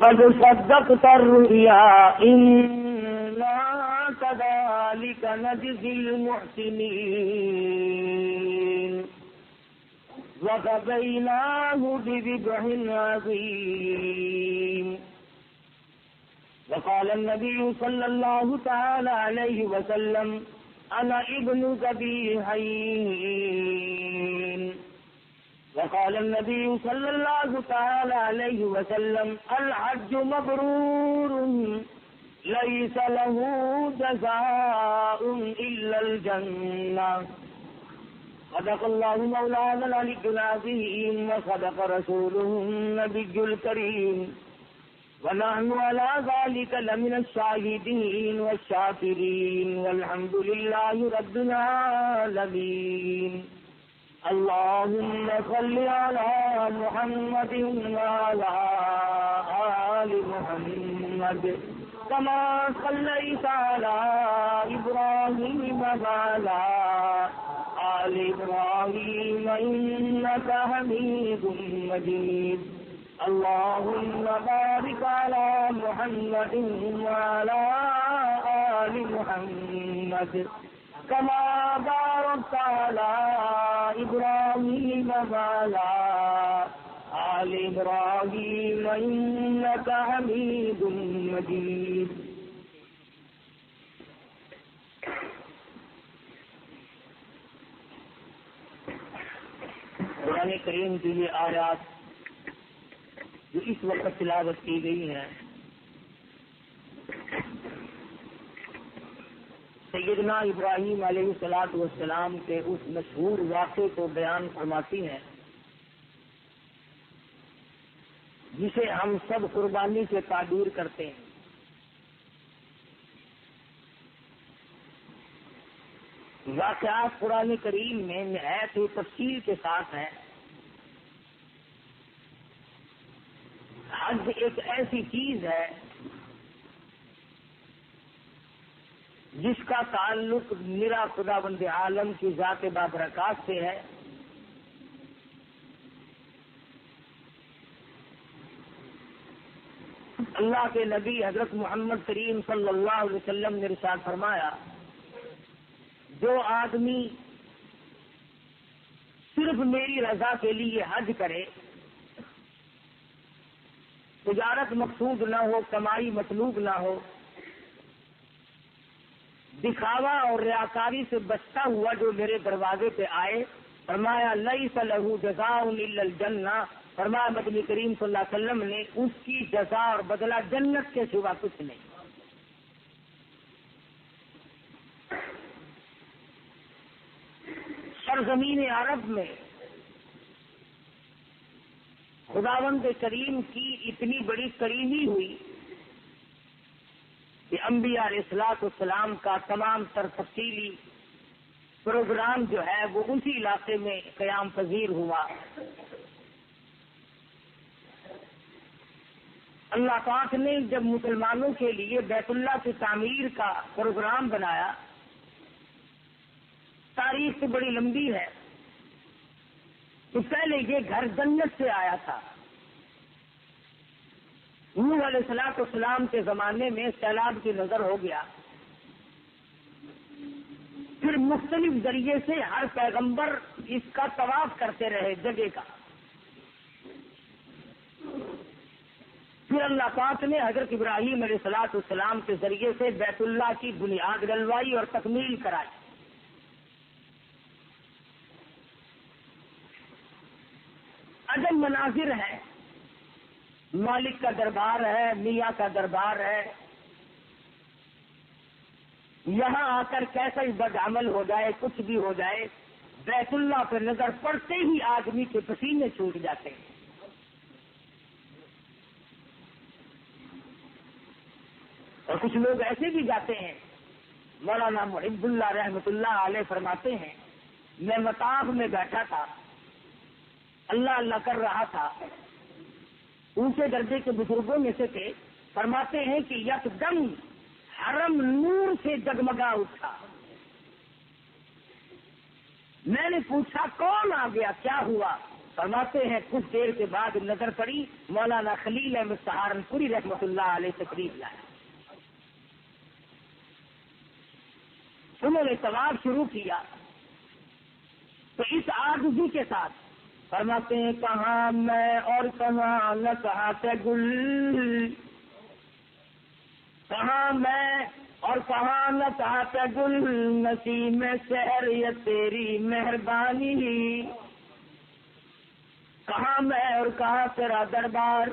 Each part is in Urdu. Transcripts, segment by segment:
قد صدقت الرؤيا إنا كذلك نجزي المحسنين وفديناه بذبح عظيم. وقال النبي صلى الله تعالى عليه وسلم أنا ابن ذبيحين. وقال النبي صلى الله تعالى عليه وسلم الحج مبرور ليس له جزاء إلا الجنة. صدق الله مولانا العلي العظيم وصدق رسوله النبي الكريم ونحن على ذلك لمن الشاهدين والشاكرين والحمد لله رب العالمين. اللهم صل على محمد وعلى آل محمد كما صليت على إبراهيم وعلى آل إبراهيم إنك حميد مجيد. اللهم بارك على محمد وعلى آل محمد كما باركت على إبراهيم وعلى آل إبراهيم إنك حميد مجيد. قرآن کریم کی یہ آیات جو اس وقت تلاوت کی گئی ہیں سیدنا ابراہیم علیہ الصلوۃ والسلام کے اس مشہور واقعے کو بیان فرماتی ہیں جسے ہم سب قربانی سے تعبیر کرتے ہیں. واقعات قرآن کریم میں نہایت ہی تفصیل کے ساتھ ہیں. حج ایک ایسی چیز ہے جس کا تعلق میرا خداوند عالم کی ذات بابرکات سے ہے. اللہ کے نبی حضرت محمد کریم صلی اللہ علیہ وسلم نے ارشاد فرمایا جو آدمی صرف میری رضا کے لیے حج کرے، تجارت مقصود نہ ہو، کمائی مطلوب نہ ہو، دکھاوا اور ریاکاری سے بچتا ہوا جو میرے دروازے پہ آئے، فرمایا لیس لہ جزاء الا الجنہ، فرمایا مدنی کریم صلی اللہ علیہ وسلم نے اس کی جزا اور بدلہ جنت کے سوا کچھ نہیں. سرزمین عرب میں خداوند کریم کی اتنی بڑی کریمی ہوئی کہ انبیاء علیہ الصلوۃ والسلام کا تمام تر تفصیلی پروگرام جو ہے وہ اسی علاقے میں قیام پذیر ہوا. اللہ پاک نے جب مسلمانوں کے لیے بیت اللہ کی تعمیر کا پروگرام بنایا، تاریخ تو بڑی لمبی ہے، تو پہلے یہ گھر جنت سے آیا تھا. نوح علیہ الصلوۃ والسلام کے زمانے میں سیلاب کی نظر ہو گیا، پھر مختلف ذریعے سے ہر پیغمبر اس کا طواف کرتے رہے جگہ کا. پھر اللہ پاک نے حضرت ابراہیم علیہ الصلوۃ والسلام کے ذریعے سے بیت اللہ کی بنیاد ڈلوائی اور تکمیل کرائی. عجب مناظر ہے، مالک کا دربار ہے، میاں کا دربار ہے. یہاں آ کر کیسا ہی بد عمل ہو جائے، کچھ بھی ہو جائے، بیت اللہ پر نظر پڑتے ہی آدمی کے پسینے چھوٹ جاتے ہیں. اور کچھ لوگ ایسے بھی جاتے ہیں. مولانا محب اللہ رحمۃ اللہ علیہ فرماتے ہیں میں مطاف میں بیٹھا تھا، اللہ اللہ کر رہا تھا، اونچے درجے کے بزرگوں میں سے تھے، فرماتے ہیں کہ یکدم حرم نور سے جگمگا اٹھا. میں نے پوچھا کون آ گیا، کیا ہوا؟ فرماتے ہیں کچھ دیر کے بعد نظر پڑی، مولانا خلیل احمد سہارنپوری رحمۃ اللہ علیہ تقریب لائے. انہوں نے طواف شروع کیا تو اس عاجزی کے ساتھ فرماتے ہیں کہاں میں اور کہاں نہ کہاتے گل، کہاں میں اور کہاں نہ کہاتے گل، نسیم شہر یہ تیری مہربانی، کہاں میں اور کہاں تیرا دربار،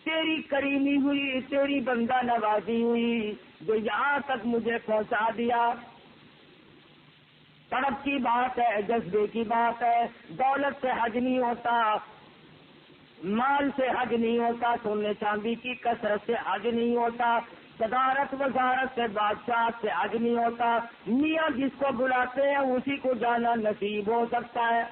تیری کریمی ہوئی، تیری بندہ نوازی ہوئی جو یہاں تک مجھے پہنچا دیا. طرف کی بات ہے، جذبے کی بات ہے. دولت سے حج نہیں ہوتا، مال سے حج نہیں ہوتا، سونے چاندی کی کثرت سے حج نہیں ہوتا، صدارت وزارت سے بادشاہ سے حج نہیں ہوتا. میاں جس کو بلاتے ہیں اسی کو جانا نصیب ہو سکتا ہے.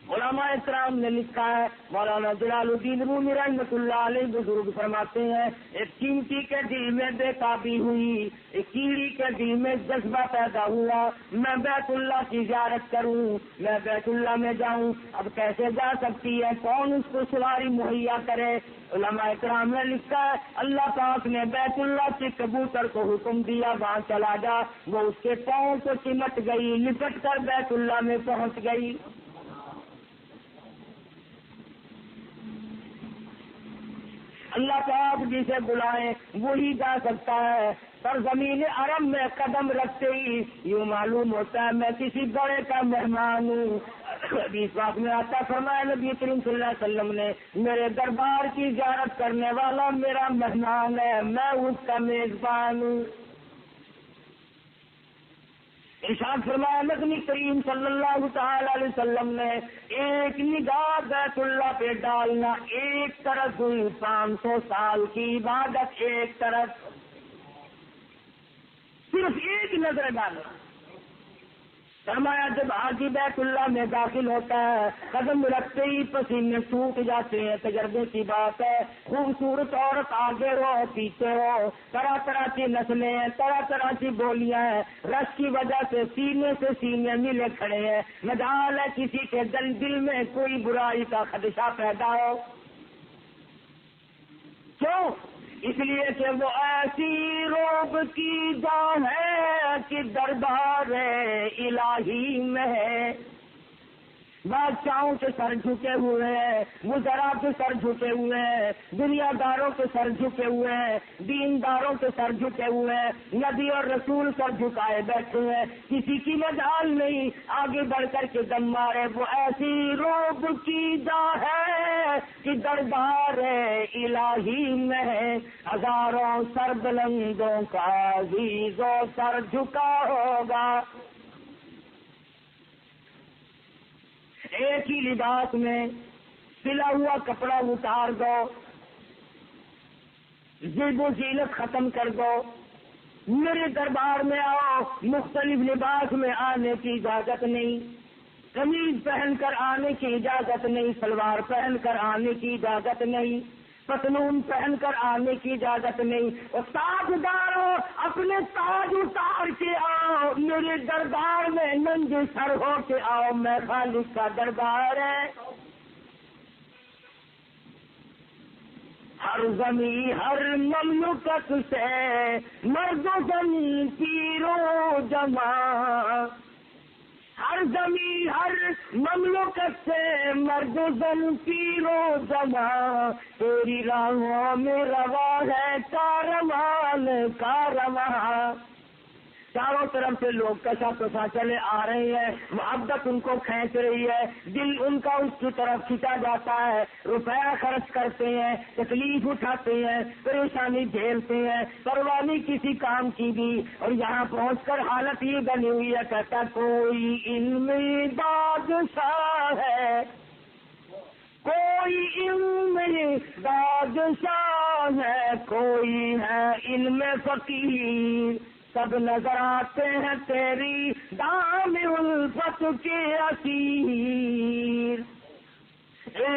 علماء اکرام نے لکھا ہے، مولانا جلال الدین رومی رحمۃ اللہ علیہ بزرگ فرماتے ہیں ایک چینٹی کے دل میں بے تابی ہوئی، ایک کیڑی کے دل میں جذبہ پیدا ہوا، میں بیت اللہ کی زیارت کروں، میں بیت اللہ میں جاؤں. اب کیسے جا سکتی ہے، کون اس کو سواری مہیا کرے؟ علماء اکرام نے لکھا ہے اللہ پاک نے بیت اللہ کے کبوتر کو حکم دیا وہاں چلا جا، وہ اس کے پاؤں کو چمٹ گئی، لپٹ کر بیت اللہ میں پہنچ گئی. اللہ پاک جسے بلائے وہی جا سکتا ہے. پر زمین عرب میں قدم رکھتے ہی یوں معلوم ہوتا ہے میں کسی بڑے کا مہمان ہوں. حدیث پاک میں آتا فرمایا نبی کریم صلی اللہ علیہ وسلم نے میرے دربار کی زیارت کرنے والا میرا مہمان ہے، میں اس کا میزبان ہوں. ارشاد فرمایا نبی کریم صلی اللہ تعالی علیہ وسلم نے ایک نگاہ بیت اللہ پہ ڈالنا، ایک طرف 500 سال کی عبادت، ایک طرف صرف ایک نظر ڈالنا. فرمایا جب حاجی بیت اللہ میں داخل ہوتا ہے قدم رکھتے ہی پسینے ٹوٹ جاتے ہیں. تجربے کی بات ہے، خوبصورت عورت آگے ہو پیچھے ہو، طرح طرح کی نسلیں ہیں، طرح طرح کی بولیاں ہیں، رش کی وجہ سے سینے سے سینے ملے کھڑے ہیں. مجال ہے کسی کے دل میں کوئی برائی کا خدشہ پیدا ہو. کیوں؟ اس لیے کہ وہ ایسی روب کی جان ہے کہ دربار الہی میں ہے. بادشاہوں کے سر جھکے ہوئے ہیں، وزراء کے سر جھکے ہوئے ہیں، دنیا داروں کے سر جھکے ہوئے ہیں، دینداروں کے سر جھکے ہوئے ہیں، نبی اور رسول سر جھکائے بیٹھے ہیں. کسی کی مجال نہیں آگے بڑھ کر کے دم مارے. وہ ایسی روب کی جا ہے کہ دربار الہی میں ہے. ہزاروں سر بلندوں کا عزیز و سر جھکا ہوگا. ایک ہی لباس میں سلا ہوا کپڑا اتار دو، زیب و زینت ختم کر دو، میرے دربار میں آؤ. مختلف لباس میں آنے کی اجازت نہیں، قمیض پہن کر آنے کی اجازت نہیں، سلوار پہن کر آنے کی اجازت نہیں، پتلون پہن کر آنے کی اجازت نہیں. اور تاجداروں اپنے تاج اتار کے آؤ، میرے دربار میں ننگے سر ہو کے آؤ، میں خالق کا دربار ہے. ہر زمین ہر مملکت سے مرد و زن پیرو جمع، ہر زمین ہر مملکت سے مرد و زن پیرو جمع، تیری راہوں میں روا ہے کاروان کارواں. چاروں طرف سے لوگ کشا کشا چلے آ رہے ہیں، محبت ان کو کھینچ رہی ہے، دل ان کا اس کی طرف کھینچا جاتا ہے. روپیہ خرچ کرتے ہیں، تکلیف اٹھاتے ہیں، پریشانی جھیلتے ہیں، پرواہ نہیں کسی کام کی بھی. اور یہاں پہنچ کر حالت یہ بنی ہوئی ہے کہتا کوئی علم بادشاہ ہے، کوئی علم بادشاہ ہے، کوئی ہے علم فقیر، سب نظر آتے ہیں تیری دام الفت کے اسیر.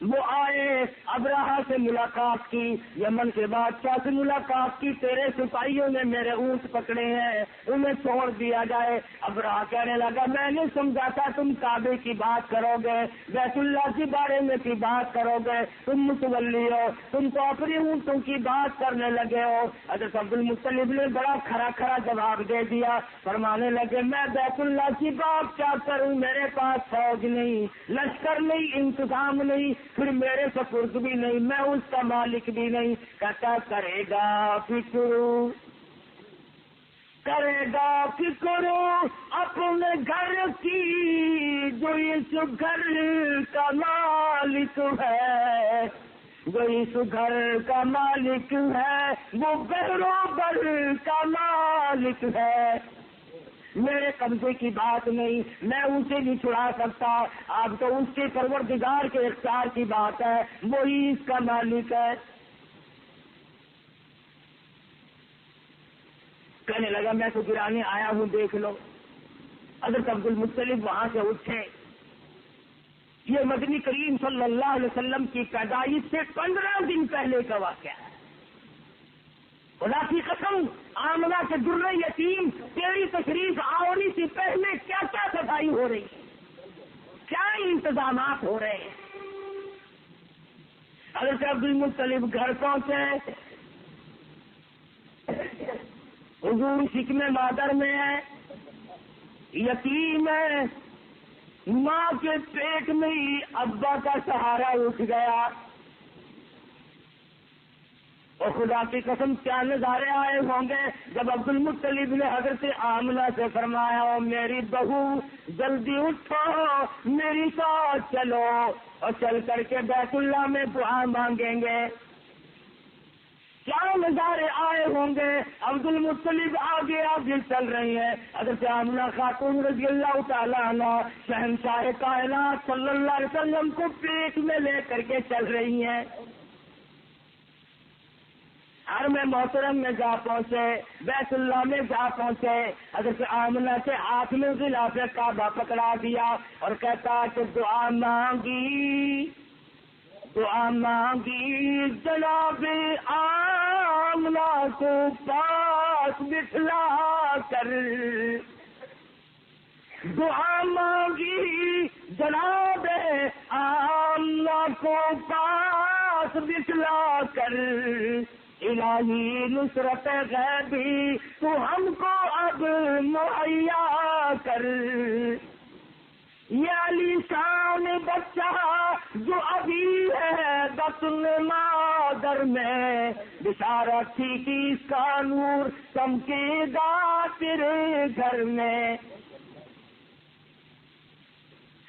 وہ آئے، ابرہہ سے ملاقات کی، یمن کے بادشاہ سے ملاقات کی، تیرے سپاہیوں نے میرے اونٹ پکڑے ہیں، انہیں چھوڑ دیا جائے۔ ابرہہ کہنے لگا میں نے سمجھا تھا تم کعبے کی بات کرو گے، بیت اللہ کے بارے میں کی بات کرو گے، تم متولی ہو، تم تو اپنی اونٹوں کی بات کرنے لگے ہو۔ حضرت عبد المطلب نے بڑا کھرا کھرا جواب دے دیا، فرمانے لگے میں بیت اللہ کی بات کیا کروں، میرے پاس فوج نہیں، لشکر نہیں، انتظام نہیں، پھر میرے سپرد بھی نہیں، میں اس کا مالک بھی نہیں۔ کہتا کرے گا فکر، کرے گا فکر اپنے گھر کی، جو اس گھر کا مالک ہے، جو اس گھر کا مالک ہے، وہ بہروبر کا مالک ہے۔ میرے قبضے کی بات نہیں، میں اسے نہیں چھڑا سکتا، اب تو اس کے پروردگار کے اختیار کی بات ہے، وہی اس کا مالک ہے۔ کہنے لگا میں تو گرانے آیا ہوں، دیکھ لو۔ حضرت عبد المطلب وہاں سے اٹھے۔ یہ مدنی کریم صلی اللہ علیہ وسلم کی پیدائش سے 15 دن پہلے کا واقعہ ہے۔ خدا کی قسم، آمنہ کے در یتیم تیری تشریف آوری سے پہلے کیا کیا صفائی ہو رہی ہے، کیا انتظامات ہو رہے ہیں۔ حضرت عبد المطلب گھر پہنچے، حضور شکم مادر میں ہے، یتیم ہے، ماں کے پیٹ میں ہی ابا کا سہارا اٹھ گیا۔ اور خدا کی قسم کیا نظارے آئے ہوں گے جب عبد المطلب نے حضرت آمنہ سے فرمایا او میری بہو جلدی اٹھو، میری ساتھ چلو، اور چل کر کے بیت اللہ میں دعا مانگیں گے۔ کیا نظارے آئے ہوں گے۔ عبد المطلب آگے آگے چل رہی ہیں، حضرت آمنہ خاتون رضی اللہ تعالیٰ عنہ شہنشاہ کائنات صلی اللہ علیہ وسلم کو پیٹ میں لے کر کے چل رہی ہیں۔ حرم محترم میں جا پہنچے، بیت اللہ میں جا پہنچے، حضرت آمنہ سے ہاتھ میں غلاف کعبہ پکڑا دیا اور کہتا کہ دعا مانگی، دعا مانگی، جناب آمنہ کو پاس بٹھلا کر، دعا مانگی جناب آمنہ کو پاس بٹھلا کر، الہی نصرت غیبی تو ہم کو اب مہیا کر۔ یہ علی شان بچہ جو ابھی ہے بطن مادر میں، بشارت تھی کہ اس کا نور چمکے گا تیرے گھر میں۔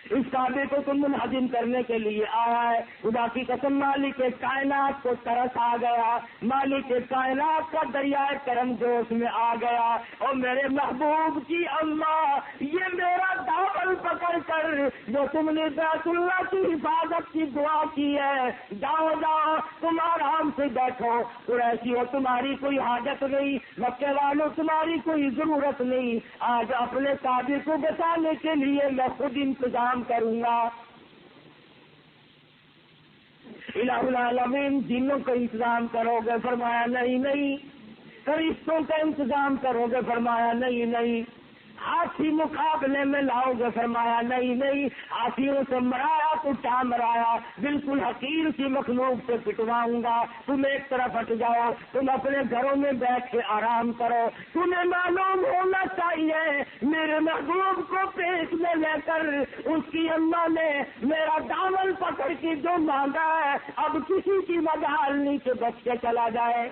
اس کعبے کو تو منہدم کرنے کے لیے آیا ہے۔ خدا کی قسم مالک کائنات کو ترس آ گیا، مالک کائنات کا دریائے کرم جوش میں آ گیا۔ اور میرے محبوب کی اماں، یہ میرا دامن پکڑ کر جو تم نے بیت اللہ کی حفاظت کی دعا کی ہے، جاؤ جاؤ تم آرام سے بیٹھو، قریشی ہو تمہاری کوئی حاجت نہیں، مکے والوں تمہاری کوئی ضرورت نہیں، آج اپنے کعبے کو بچانے کے لیے میں خود انتظام کروں گا۔ الہ العالمین جنوں کا انتظام کرو گے، فرمایا نہیں نہیں، فرشتوں کا انتظام کرو گے، فرمایا نہیں نہیں، ہاتھی مقابلے میں لاؤ گے، فرمایا نہیں نہیں، ہاتھیوں سے مرایا تو کیا مرایا، بالکل حقیر سی مخلوق سے پٹواؤں گا، تم ایک طرف ہٹ جاؤ، تم اپنے گھروں میں بیٹھ کے آرام کرو۔ تمہیں معلوم ہونا چاہیے میرے محبوب کو پیٹ میں لے کر اس کی اماں نے میرا دامن پکڑ کے جو مانگا ہے، اب کسی کی مجال نہیں کہ بچ کے چلا جائے۔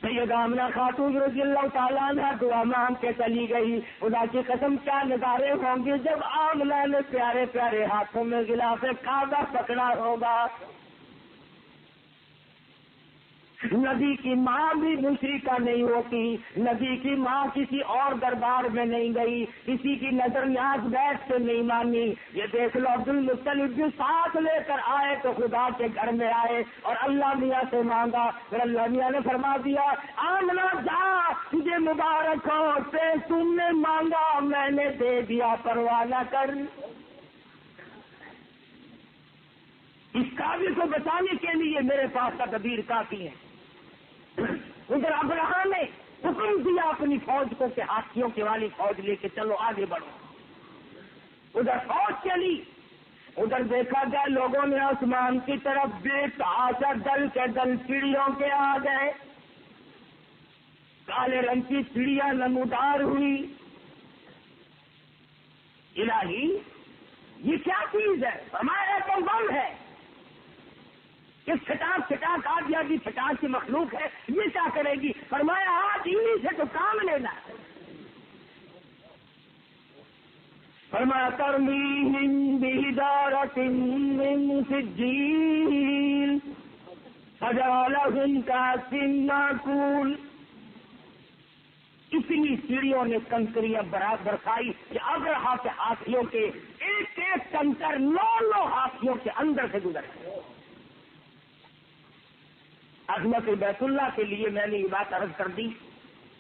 سید آمنہ خاتون رضی اللہ تعالیٰ عنہ دعا مانگ کے چلی گئی۔ خدا کی قسم کیا نظارے ہوں گے جب آمنہ نے پیارے پیارے ہاتھوں میں غلاف کعبہ پکڑا ہوگا۔ نبی کی ماں بھی مشرکہ نہیں ہوتی، نبی کی ماں کسی اور دربار میں نہیں گئی، کسی کی نظر نیاز بیٹھ سے نہیں مانی۔ یہ دیکھ لو عبد المطلب بھی ساتھ لے کر آئے تو خدا کے گھر میں آئے اور اللہ میاں سے مانگا، پھر اللہ میاں نے فرما دیا آمنہ جا، تجھے مبارک ہو، تم نے مانگا میں نے دے دیا، پرواہ نہ کر۔ اس قابل کو بچانے کے لیے میرے پاس تدبیر کافی ہے۔ ادھر ابراہ نے حکم دیا اپنی فوج کو کہ ہاتھیوں کی والی فوج لے کے چلو آگے بڑھو، ادھر فوج چلی، ادھر دیکھا گیا لوگوں نے آسمان کی طرف بے تحاشا دل کے دل چڑیوں کے آ گئے، کالے رنگ کی چڑیاں نمودار ہوئی۔ الہی یہ کیا چیز ہے؟ ہمارا تو بم ہے، یہ چھٹاک چھٹاک آدھی چھٹاک کی مخلوق ہے، یہ کیا کرے گی؟ فرمایا آج انہی سے تو کام لینا ہے۔ فرمایا ترمیہم بحجارۃ من سجیل فجعلہم کعصف مأکول۔ اتنی سیڑھیوں نے کنکریاں برابر کھائی کہ ابرہا کے ہاتھیوں کے ایک ایک کنکر 9 ہاتھیوں کے اندر سے گزر گئے۔ عظمت بیت اللہ کے لیے میں نے یہ بات عرض کر دی،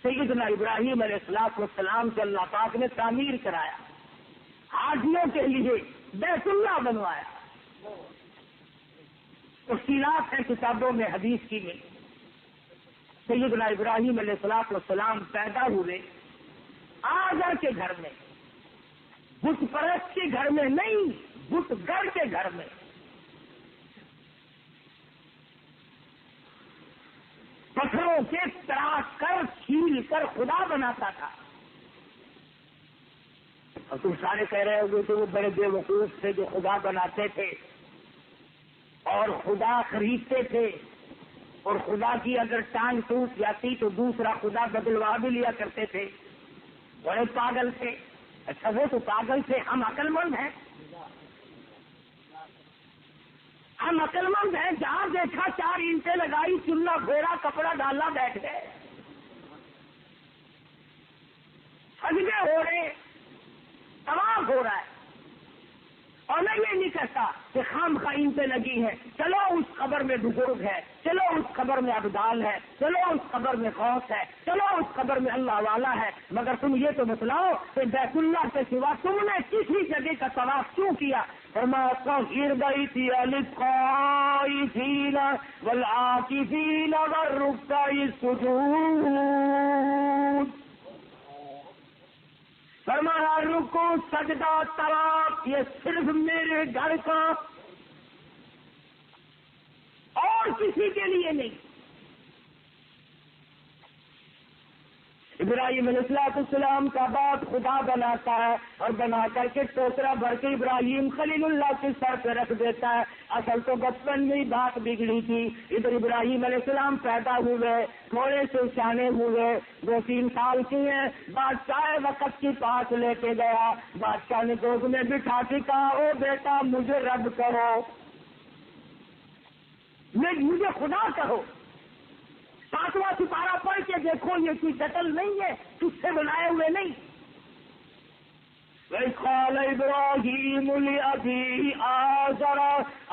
سیدنا ابراہیم علیہ السلام سے اللہ پاک نے تعمیر کرایا، حاجیوں کے لیے بیت اللہ بنوایا۔ تفصیلات ہیں کتابوں میں، حدیث کی میں۔ سیدنا ابراہیم علیہ السلام پیدا ہوئے آزر کے گھر میں، بت پرست کے گھر میں نہیں، بت گر کے گھر میں۔ پتھروں سے تراش کر چھیل کر خدا بناتا تھا۔ اور تم سارے کہہ رہے ہو کہ وہ بڑے بے وقوف تھے جو خدا بناتے تھے اور خدا خریدتے تھے، اور خدا کی اگر ٹانگ ٹوٹ جاتی تو دوسرا خدا بدلوا بھی لیا کرتے تھے، بڑے پاگل تھے۔ اچھا وہ تو پاگل تھے، ہم عقل مند ہیں، ہم عقل مند ہیں، جہاں دیکھا 4 اینٹیں لگائی، چولہا پھیرا، کپڑا ڈالا، بیٹھ گئے۔ سجدے ہو رہے، طواف ہو رہا ہے، اور میں یہ نہیں کہتا کہ خامخواہ اینٹیں لگی ہیں، چلو اس قبر میں بزرگ ہے، چلو اس قبر میں ابدال ہے، چلو اس قبر میں غوث ہے، چلو اس قبر میں اللہ والا ہے، مگر تم یہ تو بتلاؤ کہ بیت اللہ کے سوا تم نے کسی جگہ کا طواف کیوں کیا؟ فرمایا طہر بیتی للطائفین والعاکفین والرکع السجود۔ فرمایا رکو، سجدہ، طواف یہ صرف میرے گھر کا اور کسی کے لیے نہیں۔ ابراہیم علیہ السلام کا باپ خدا بناتا ہے اور بنا کر کے ٹوکرا بھر کے ابراہیم خلیل اللہ کے سر پہ رکھ دیتا ہے۔ اصل تو بچپن میں ہی بات بگڑی تھی۔ ادھر ابراہیم علیہ السلام پیدا ہوئے، تھوڑے سے سیانے ہوئے، 2-3 سال کے ہیں، بادشاہ وقت کے پاس لے کے گیا، بادشاہ نے گود میں بٹھا کے کہا او بیٹا مجھے رب کرو، مجھے خدا کہو۔ 7واں سپارہ پڑھ کے دیکھو، یہ کوئی قتل نہیں ہے، تجھ سے بنائے ہوئے نہیں۔ وَإِذْ قَالَ إِبْرَاهِيمُ لِأَبِيهِ آزَرَ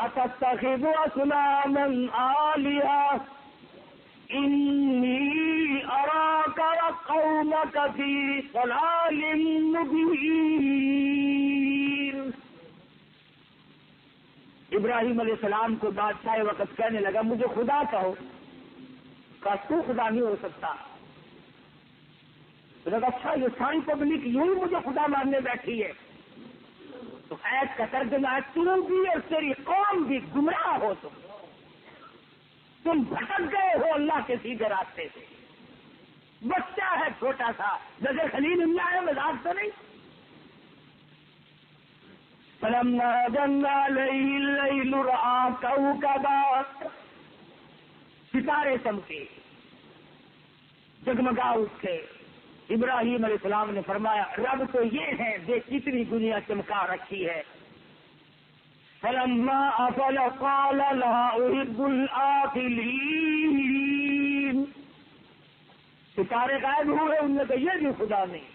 أَتَتَّخِذُ أَصْنَامًا آلِهَةً إِنِّي أَرَاكَ وَقَوْمَكَ فِي ضَلَالٍ مُبِينٍ۔ ابراہیم علیہ السلام کو بادشاہ وقت کہنے لگا مجھے خدا کہو، تو خدا نہیں ہو سکتا۔ اچھا یہ ساری پبلک یوں ہی مجھے خدا ماننے بیٹھی ہے، تو ایت کا ترجمہ ہے تم بھی اور تیری قوم بھی گمراہ ہو، تم بھٹک گئے ہو اللہ کے سیدھے راستے سے۔ بچہ ہے چھوٹا سا، جیسے خلیل اللہ ہے، مزاج تو نہیں۔ فلما جن علیہ اللیل رأى کوکبا، ستارے چمکے، جگمگا اٹھے۔ ابراہیم علیہ السلام نے فرمایا رب تو یہ ہے، دیکھ کتنی دنیا چمکا رکھی ہے۔ فلما افل قال لا احب الآفلین، ستارے غائب ہوئے، انہوں نے کہا یہ بھی خدا نہیں.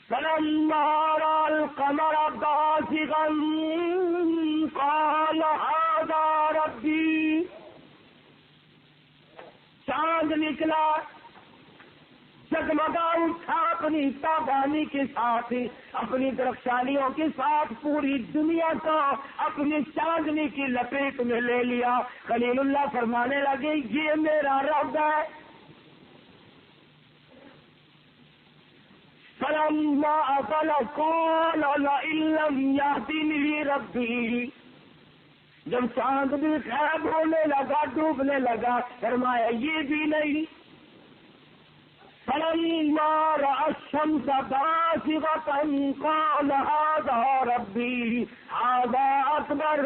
فلما رأى القمر بازغا قال هذا ربي. چاند نکلا، جگمگا اٹھا اپنی تابانی کے ساتھ، اپنی درخشانیوں کے ساتھ پوری دنیا کو اپنی چاندنی کی لپیٹ میں لے لیا. خلیل اللہ فرمانے لگے یہ میرا رب ہے. فلما أفل قال لئن لم يهدني ربي. جب چاند بھی غائب ہونے لگا، ڈوبنے لگا، فرمایا یہ بھی نہیں. فلما رأى الشمس بازغة قال هذا ربي هذا أكبر.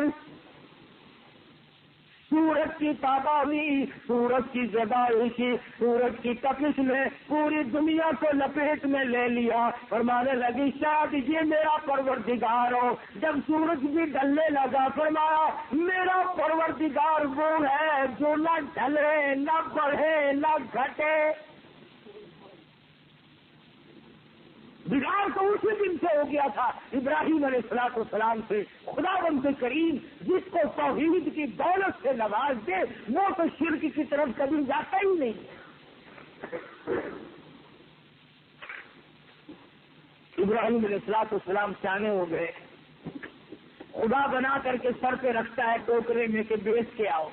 سورج کی تابانی، سورج کی زدائش، سورج کی تپش نے پوری دنیا کو لپیٹ میں لے لیا. فرمانے لگی شاید یہ میرا پروردگار ہو. جب سورج بھی ڈھلنے لگا فرمایا میرا پروردگار وہ ہے جو نہ ڈھلے نہ بڑھے نہ گھٹے. بگاڑ تو اسی دن سے ہو گیا تھا ابراہیم علیہ السلام سے. خداوند کریم جس کو توحید کی دولت سے نواز دے وہ تو شرک کی طرف کبھی جاتا ہی نہیں. ابراہیم علیہ السلام سیانے ہو گئے. خدا بنا کر کے سر پہ رکھتا ہے ٹوکرے میں کہ بیچ کے آؤ.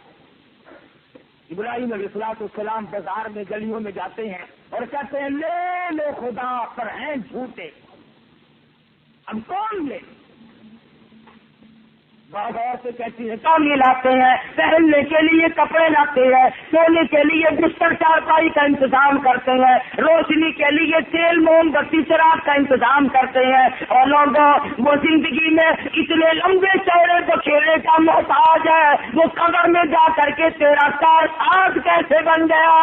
ابراہیم علیہ السلام بازار میں گلیوں میں جاتے ہیں اور کہتے ہیں لے لو خدا پر ہیں جھوٹے. اب کون لے؟ بہت اور سے کہتی ہے کامی لاتے ہیں، پہننے کے لیے کپڑے لاتے ہیں، سونے کے لیے بستر چارپائی کا انتظام کرتے ہیں، روشنی کے لیے تیل موم بتی چراغ کا انتظام کرتے ہیں. اور لوگوں وہ زندگی میں اتنے لمبے چوڑے بکھیرے کا محتاج ہے وہ قبر میں جا کر کے تیرا کار آج کیسے بن گیا.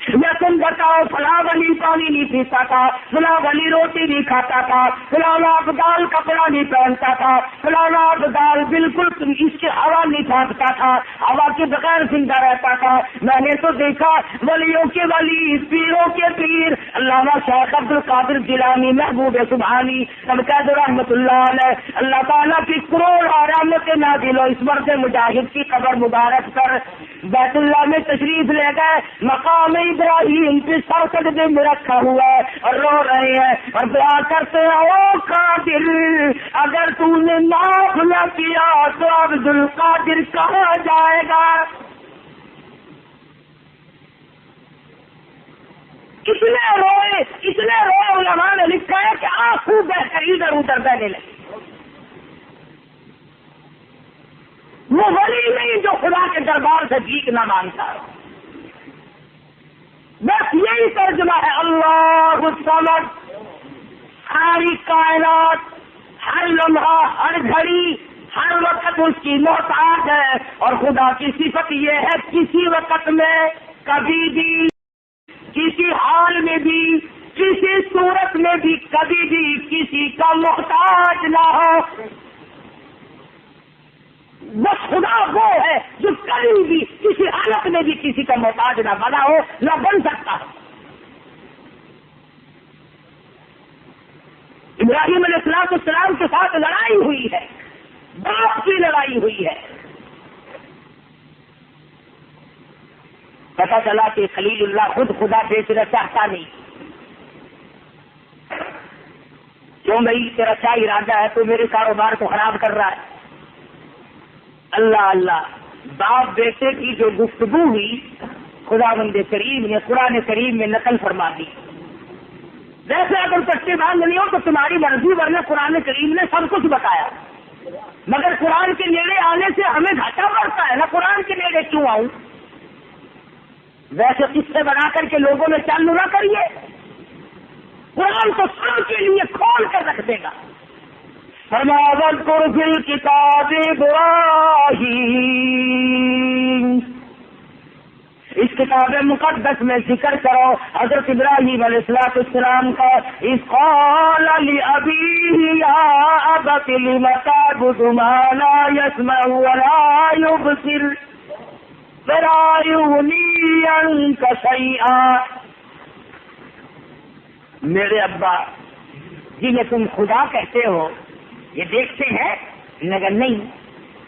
یا تم بتاؤ فلاں ولی پانی نہیں پیتا تھا، فلاں ولی روٹی نہیں کھاتا تھا، فلاں ابدال کپڑا نہیں پہنتا تھا، فلاں ابدال بالکل اس کی ہوا نہیں پھانکتا تھا، ہوا کے بغیر زندہ رہتا تھا. میں نے تو دیکھا ولیوں کے ولی، پیروں کے پیر، علامہ شیخ عبد القادر جیلانی، محبوب سبحانی سبقید رحمت اللہ علیہ. اللہ تعالیٰ کی کروڑ رحمت نازل ہو اس مرد مجاہد کی قبر مبارک پر. بیت اللہ میں تشریف لے گئے، مقام ابراہیم پہ سر سجدے میں رکھا ہوا ہے اور رو رہے ہیں اور دعا کرتے ہیں او قادر اگر تو نے معاف نہ کیا تو عبد القادر کہاں جائے گا. کتنے روئے علماء نے لکھا ہے کہ آنسو بہ کر ادھر ادھر بہنے لگے. وہ ولی نہیں جو خدا کے دربار سے بھیک نہ مانگتا. بس یہی ترجمہ ہے اللہ الصمد. ساری کائنات ہر لمحہ ہر گھڑی ہر وقت اس کی محتاج ہے. اور خدا کی صفت یہ ہے کسی وقت میں کبھی بھی کسی حال میں بھی کسی صورت میں بھی کبھی بھی کسی کا محتاج نہ ہو. بس خدا وہ ہے جو کبھی بھی کسی حالت میں بھی کسی کا محتاج نہ بنا ہو نہ بن سکتا ہو. ابراہیم علیہ السلام کے ساتھ لڑائی ہوئی ہے، باپ کی لڑائی ہوئی ہے. پتا چلا کہ خلیل اللہ خود خدا بیچنا چاہتا نہیں. کیوں بھائی تیرا کیا ارادہ ہے؟ تو میرے کاروبار کو خراب کر رہا ہے. اللہ اللہ. باپ بیٹے کی جو گفتگو ہوئی خداوند کریم نے قرآن کریم میں نقل فرما دی. ویسے اگر پٹے باندھنی ہو تو تمہاری مرضی، ورنہ قرآن کریم نے سب کچھ بتایا. مگر قرآن کے نیڑے آنے سے ہمیں گھاٹا پڑتا ہے نا. قرآن کے نیڑے کیوں آؤں؟ ویسے قصے بنا کر کے لوگوں میں چالو نہ کریے. قرآن کو سب کے لیے کھول کر رکھ دے گا. فرمایا واذکر فی الکتاب ابراہیم. اس کتاب مقدس میں ذکر کرو حضرت ابراہیم علیہ السلام کا. اذ قال لأبیہ یا ابت لم تعبد ما لا يسمع ولا يبصر ولا يغني عنك شيئا. میرے ابا جنہیں تم خدا کہتے ہو یہ دیکھتے ہیں؟ مگر نہیں.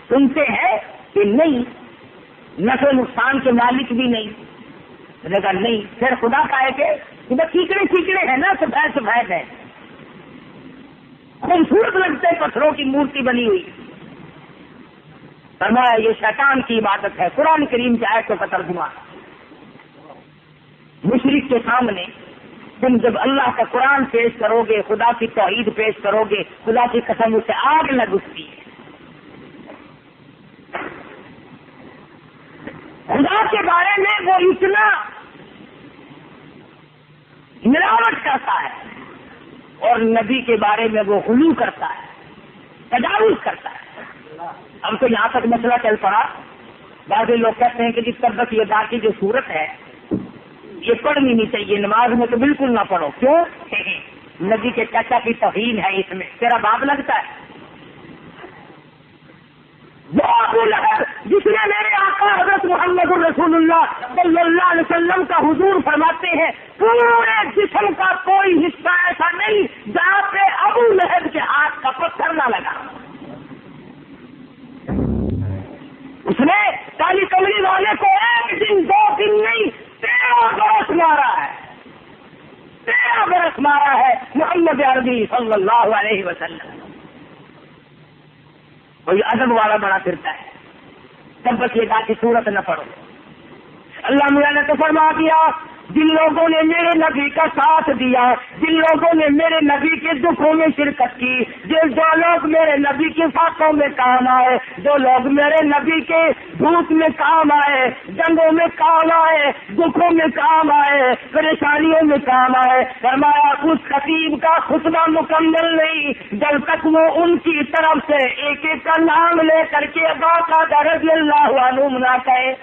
سنتے ہیں کہ نہیں. نفع نقصان کے مالک بھی نہیں. مگر نہیں. پھر خدا کہے کہ بس چیکڑے چیکڑے ہیں نا، سفید سفید ہے، خوبصورت لگتے پتھروں کی مورتی بنی ہوئی. فرمایا یہ شیطان کی عبادت ہے. قرآن کریم کی آیت کا ترجمہ. مشرک کے سامنے تم جب اللہ کا قرآن پیش کرو گے، خدا کی توحید پیش کرو گے، خدا کی قسم اسے آگ لگ اٹھتی ہے. خدا کے بارے میں وہ اتنا ملاوٹ کرتا ہے اور نبی کے بارے میں وہ غلو کرتا ہے، تجاوز کرتا ہے. اب تو یہاں تک مسئلہ چل پڑا. بعض لوگ کہتے ہیں کہ جس تبت یدا کی جو صورت ہے یہ پڑھنی نہیں چاہیے، نماز میں تو بالکل نہ پڑھو. کیوں؟ نبی کے چچا کی توہین ہے اس میں. تیرا باپ لگتا ہے وہ ابو لہب جس نے میرے آقا حضرت محمد رسول اللہ صلی اللہ علیہ وسلم کا حضور فرماتے ہیں پورے جسم کا کوئی حصہ ایسا نہیں جہاں پہ ابو لہب کے ہاتھ کا پتھر نہ لگا. اس نے کالی کمری والے کو ایک دن 2 دن نہیں 13 برس مارا ہے. 13 برس مارا ہے محمد عربی صلی اللہ علیہ وسلم. کوئی ادب والا بڑا پھرتا ہے. تب بس یہ کی صورت نہ پڑھو. اللہ میاں نے تو فرما دیا جن لوگوں نے میرے نبی کا ساتھ دیا، جن لوگوں نے میرے نبی کے دکھوں میں شرکت کی، جو لوگ میرے نبی کے فاتحوں میں کام آئے، جو لوگ میرے نبی کے دھوپ میں کام آئے، جنگوں میں کام آئے، دکھوں میں کام آئے، پریشانیوں میں کام آئے. فرمایا اس خطیب کا خطبہ مکمل نہیں جب تک وہ ان کی طرف سے ایک ایک کا نام لے کر کے باقاعدہ رضی اللہ عنہ نہ کہے.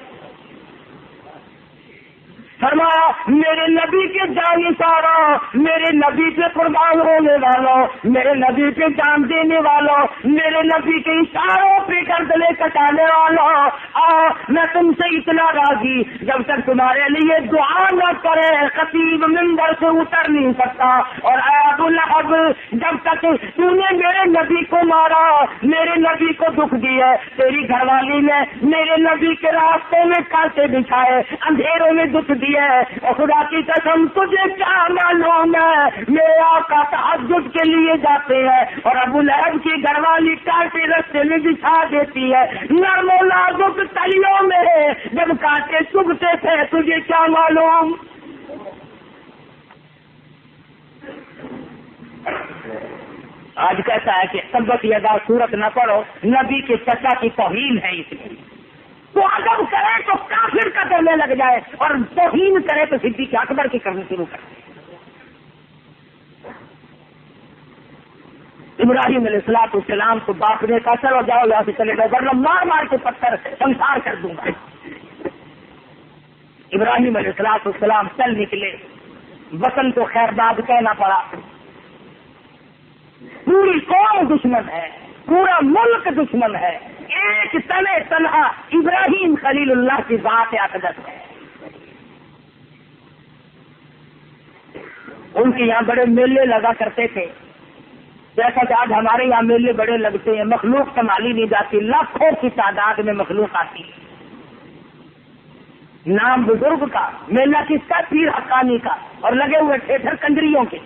فرمایا میرے نبی کے جانثاروں، میرے نبی پہ قربان ہونے والوں، میرے نبی پہ جان دینے والوں، میرے نبی کے اشاروں پہ گردنیں کٹانے والوں، میں تم سے اتنا راضی جب تک تمہارے لیے دعا نہ کرے خطیب منبر سے اتر نہیں سکتا. اور اے ابو لہب جب تک تو نے میرے نبی کو مارا، میرے نبی کو دکھ دیا، تیری گھر والی نے میرے نبی کے راستے میں کانٹے بچھائے، اندھیروں میں دکھ دیا، اور خدا کی قسم تجھے کیا معلوم ہے میرے آقا تہجد کے لیے جاتے ہیں اور ابو لہب کی گھر والی کانٹے رستے میں بچھا دیتی ہے، نرم و نازک تلیوں میں جب کانٹے چبھتے تھے، تجھے کیا معلوم. آج کہتا ہے کہ تبت یدا صورت نہ پڑھو، نبی کے چچا کی توہین ہے. اس لیے تو ادب کرے تو کافر کا کرنے لگ جائے اور توہین کرے تو صدیق اکبر کی کرنے شروع کرے. ابراہیم علیہ السلام کو باپ نے کہا چلو جاؤ یہاں سے چلے جاؤ ورنہ مار مار کے پتھر سنسار کر دوں گا. ابراہیم علیہ السلام چل نکلے. وطن کو خیرباد کہنا پڑا. پوری قوم دشمن ہے، پورا ملک دشمن ہے، ایک تنے تنہا ابراہیم خلیل اللہ کی ذات اقدس ہے. ان کے یہاں بڑے میلے لگا کرتے تھے جیسا کہ آج ہمارے یہاں میلے بڑے لگتے ہیں. مخلوق سنبھالی نہیں جاتی، لاکھوں کی تعداد میں مخلوق آتی ہے. نام بزرگ کا، میلہ کس کا؟ پیر حقانی کا، اور لگے ہوئے تھیٹر کنجریوں کے.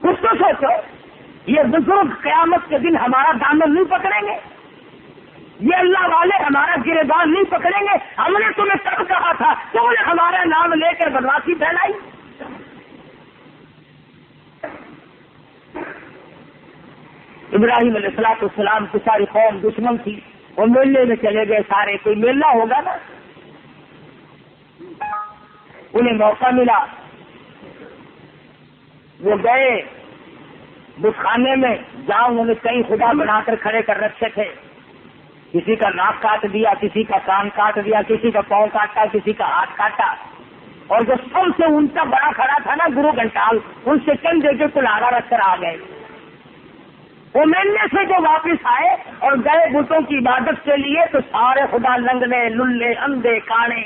کچھ تو سوچو، یہ بزرگ قیامت کے دن ہمارا دامن نہیں پکڑیں گے؟ یہ اللہ والے ہمارا گریبان نہیں پکڑیں گے؟ ہم نے تمہیں کب کہا تھا تم نے ہمارا نام لے کر بدماشی پھیلائی؟ ابراہیم علیہ السلام کی ساری قوم دشمن تھی. وہ میلے میں چلے گئے سارے. کوئی میلہ ہوگا نا، انہیں موقع ملا، وہ گئے بتخانے میں جہاں انہوں نے کئی خدا بنا کر کھڑے کر رکھے تھے. کسی کا ناک کاٹ دیا، کسی کا کان کاٹ دیا، کسی کا پاؤں کاٹا، کسی کا ہاتھ کاٹا. اور جو سب سے ان کا بڑا کھڑا تھا نا گرو گھنٹال، ان سے چند دے کے کلارا رکھ کر آ گئے. وہ ملنے سے جو واپس آئے اور گئے بتوں کی عبادت کے لیے تو سارے خدا لنگڑے للے اندھے کانے،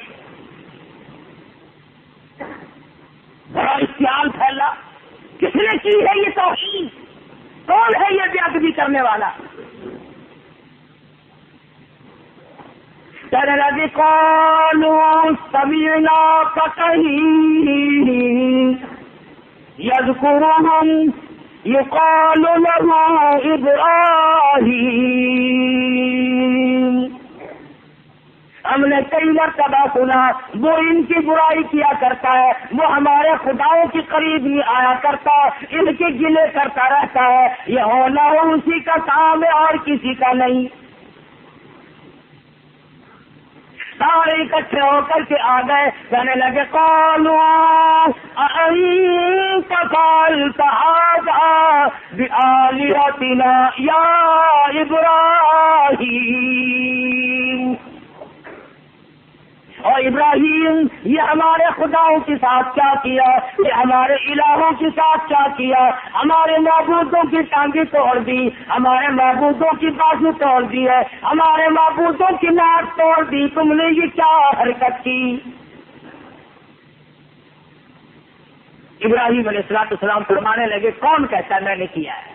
بڑا اشتعال پھیلا. کس نے کی ہے یہ توہین؟ کون ہے یہ بے ادبی کرنے والا؟ کہنے لگے قالوا سمعنا فتى يذكرهم يقال له إبراهيم. ہم نے کئی مرتبہ سنا وہ ان کی برائی کیا کرتا ہے، وہ ہمارے خداؤں کے قریب نہیں آیا کرتا، ان کے گلے کرتا رہتا ہے، یہ ہونا ہو اسی کا کام ہے اور کسی کا نہیں. سارے اکٹھے ہو کر کے آ گئے، کہنے لگے قالوا أأنت فعلت هذا بآلهتنا یا ابراہیم. اور ابراہیم یہ ہمارے خداؤں کے ساتھ کیا کیا، یہ ہمارے الہوں کے ساتھ کیا کیا، ہمارے معبودوں کی ٹانگیں توڑ دی، ہمارے معبودوں کی بازو توڑ دی ہے، ہمارے معبودوں کی ناک توڑ دی، تم نے یہ کیا حرکت کی؟ ابراہیم علیہ السلام فرمانے لگے کون کہتا میں نے کیا ہے؟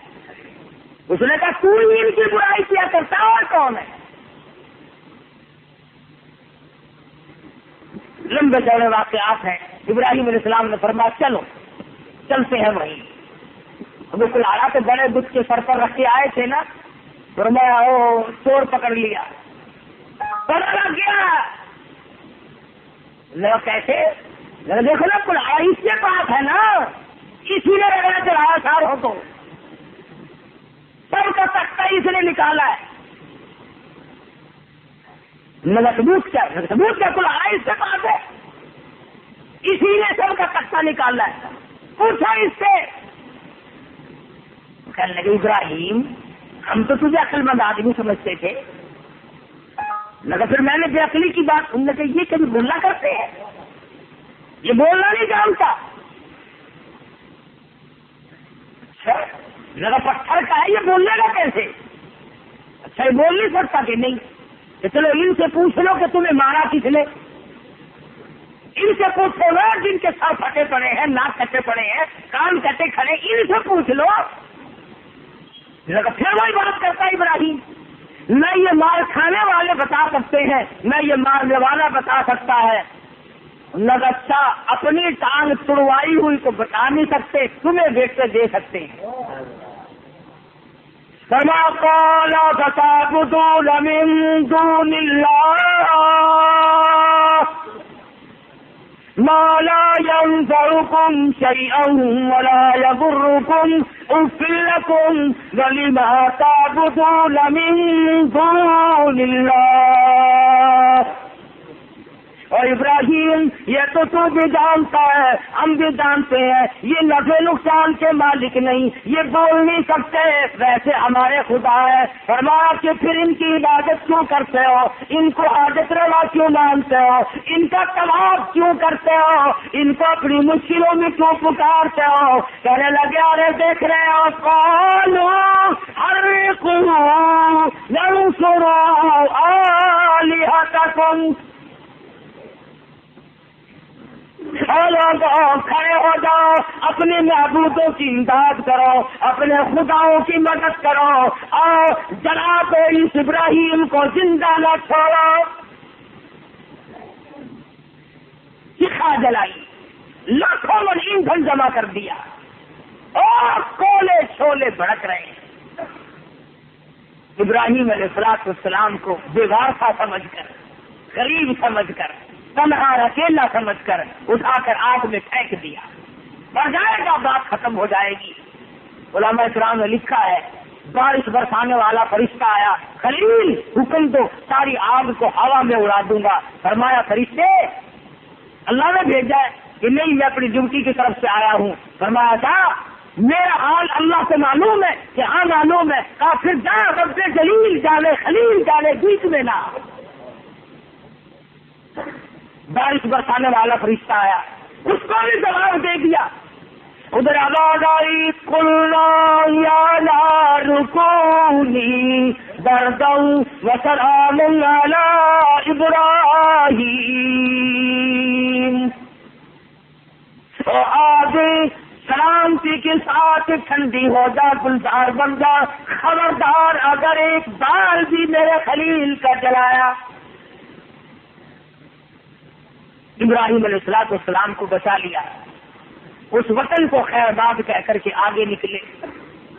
اس نے کہا تو ہی ان کی برائی کیا کرتا اور کون ہے؟ لمبے چوڑے واقعات ہیں. ابراہیم علیہ السلام نے فرمایا چلو چلتے ہیں وہیں. وہ کلاڑا تو بڑے بت کے سر پر رکھ کے آئے تھے نا، فرمایا وہ چور پکڑ لیا، پکڑا گیا. لوگ کیسے؟ دیکھو نا کلاڑا اس کے پاس ہے نا، اسی نے رگڑا چڑھایا ساروں کو، سب کا تختہ اس نے نکالا ہے. ثبوت کیا کلاڑا اس کے پاس ہے، اسی نے سب کا تختہ نکالا ہے. پوچھا اس سے، کہنے لگے ابراہیم ہم تو تجھے عقل مند آدمی سمجھتے تھے. لگا پھر میں نے بے عقلی کی بات ان نے کہی یہ کبھی بولنا کرتے ہیں، یہ بولنا نہیں جانتا. اچھا لگا پتھر کا ہے یہ بولنے گا کیسے؟ اچھا یہ بول نہیں سکتا کہ نہیں؟ کہ چلو ان سے پوچھ لو کہ تمہیں مارا کس نے، ان سے پوچھو نا جن کے سر پھٹے پڑے ہیں، ناک کٹے پڑے ہیں، کان کٹے کھڑے، ان سے پوچھ لو. پھر وہی بات کرتا ابراہیم، نہ یہ مار کھانے والے بتا سکتے ہیں نہ یہ مارنے والا بتا سکتا ہے. نہ اچھا اپنی ٹانگ تڑوائی ہوئی کو بتا نہیں سکتے، تمہیں دیکھ کے دے سکتے ہیں. فما قال فتعبدون من دون الله ما لا ينفعكم شيئا ولا يضركم أف لكم ولما تعبدون من دون الله. اور ابراہیم یہ تو بھی جانتا ہے، ہم بھی جانتے ہیں یہ نفع نقصان کے مالک نہیں، یہ بول نہیں سکتے، ویسے ہمارے خدا ہے. فرمایا کہ پھر ان کی عبادت کیوں کرتے ہو، ان کو حاجت روا کیوں مانتے ہو، ان کا طواف کیوں کرتے ہو، ان کو اپنی مشکلوں میں کیوں پکارتے ہو؟ کہنے لگے ارے دیکھ رہے ہو قالوا حرقوا وانصروا آلهتكم. کھڑے ہو جاؤ، اپنے معبودوں کی امداد کرو، اپنے خداؤں کی مدد کرو، اور جناب اس ابراہیم کو زندہ نہ چھوڑو. چکھا جلائی، لاکھوں من ایندھن جمع کر دیا اور کولے شولے بھڑک رہے ہیں. ابراہیم علیہ السلام کو بیوارسا سمجھ کر، غریب سمجھ کر، تنہا اکیلا سمجھ کر اٹھا کر آگ میں پھینک دیا. بڑھ جائے گا، بات ختم ہو جائے گی. علماء کرام نے لکھا ہے بارش برسانے والا فرشتہ آیا، خلیل حکم دو ساری آگ کو ہوا میں اڑا دوں گا. فرمایا فرشتے اللہ نے بھیجا ہے کہ نہیں، میں اپنی ڈیوٹی کی طرف سے آیا ہوں. فرمایا تھا میرا حال اللہ سے معلوم ہے کہ ہاں معلوم ہے. کہا پھر جا رب جلیل جانے خلیل جانے بیچ میں نہ. بارش برسانے والا فرشتہ آیا، اس کو بھی جواب دے دیا. ادھر آواز آئی قلنا یا نار کونی بردا وسلام علی ابراہیم، تو آگے سلامتی کے ساتھ ٹھنڈی ہو جا، گلزار بن جا، خبردار اگر ایک بال بھی میرے خلیل کا جلایا۔ ابراہیم علیہ السلام کو بچا لیا، اس وطن کو خیر باد کہہ کر کے آگے نکلے۔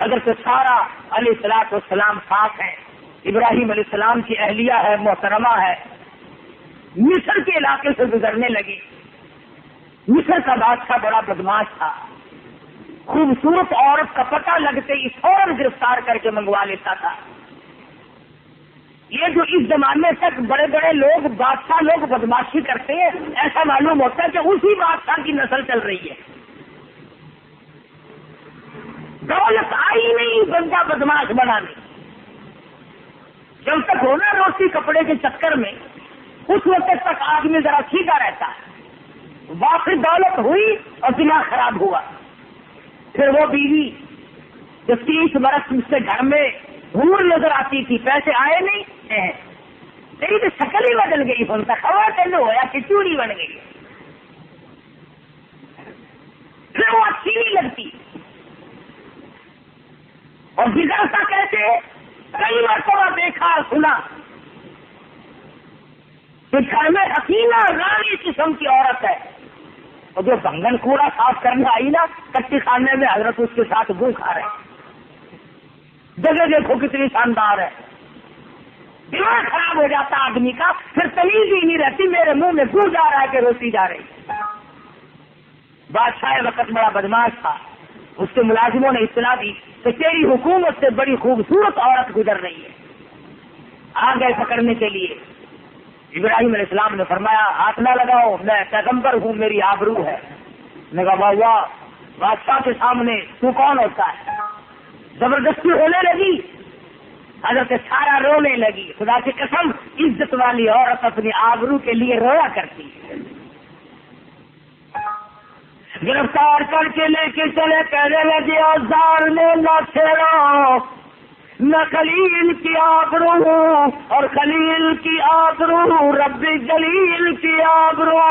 اگر تو سارا علیہ السلام ساتھ ہیں، ابراہیم علیہ السلام کی اہلیہ ہے، محترمہ ہے، مصر کے علاقے سے گزرنے لگی۔ مصر کا بادشاہ بڑا بدماش تھا، خوبصورت عورت کا پتہ لگتے ہی فوراً گرفتار کر کے منگوا لیتا تھا۔ یہ جو اس زمانے تک بڑے بڑے لوگ بادشاہ لوگ بدماشی کرتے ہیں، ایسا معلوم ہوتا ہے کہ اسی بادشاہ کی نسل چل رہی ہے۔ دولت آئی نہیں بندہ بدماش بنانے، جب تک ہونا روٹی کپڑے کے چکر میں اس وقت تک آدمی ذرا سیدھا رہتا ہے، واقعی دولت ہوئی اور دماغ خراب ہوا، پھر وہ بیوی جو 30 برس سے گھر میں حور نظر آتی تھی، پیسے آئے نہیں، تیری تو شکل ہی بدل گئی، بولتا خبر تین ہوا کہ چوڑی بن گئی، پھر وہ اچھی نہیں لگتی اور بگڑتا کیسے؟ کئی مرتبہ دیکھا سنا کہ گھر میں حسینہ رانی قسم کی عورت ہے، اور جو بنگن کوڑا صاف کرنے آئی نا کچی خانے میں، حضرت اس کے ساتھ گو کھا رہے، جگہ دیکھو کتنی شاندار ہے، دماغ خراب ہو جاتا آدمی کا، پھر تمیز ہی نہیں رہتی، میرے منہ میں گو جا رہا ہے کہ روتی جا رہی۔ بادشاہ وقت بڑا بدماش تھا، اس کے ملازموں نے اطلاع دی کہ تیری حکومت سے بڑی خوبصورت عورت گزر رہی ہے، آ گئے پکڑنے کے لیے۔ ابراہیم علیہ السلام نے فرمایا ہاتھ نہ لگاؤ، میں پیغمبر ہوں، میری آبرو ہے۔ نے کہا واہ، بادشاہ کے سامنے تو کون ہوتا ہے؟ زبردستی ہونے لگی، حضرت سارا رونے لگی، خدا کی قسم عزت والی عورت اپنی آبرو کے لیے رویا کرتی ہے۔ گرفتار کر کے لے کے چلے، کہنے لگے اوزار نے نہ چھیڑو، میں خلیل کی آبرو ہوں اور خلیل کی آبرو رب جلیل کی آبرو۔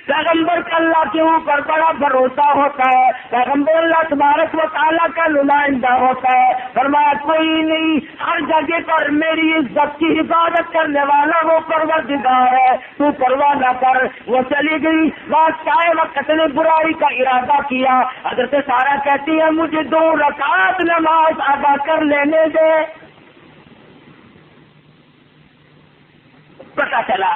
پیغمبر کا اللہ کے اوپر بڑا بھروسہ ہوتا ہے، پیغمبر اللہ تبارک و تعالیٰ کا نمائندہ ہوتا ہے، فرمایا کوئی نہیں، ہر جگہ پر میری عزت کی حفاظت کرنے والا وہ پروردگار ہے، تو پرواہ نہ کر۔ وہ چلی گئی، بادشاہ وقت نے برائی کا ارادہ کیا، حضرت سارا کہتی ہے مجھے 2 رکعت نماز ادا کر لینے دے۔ پتہ چلا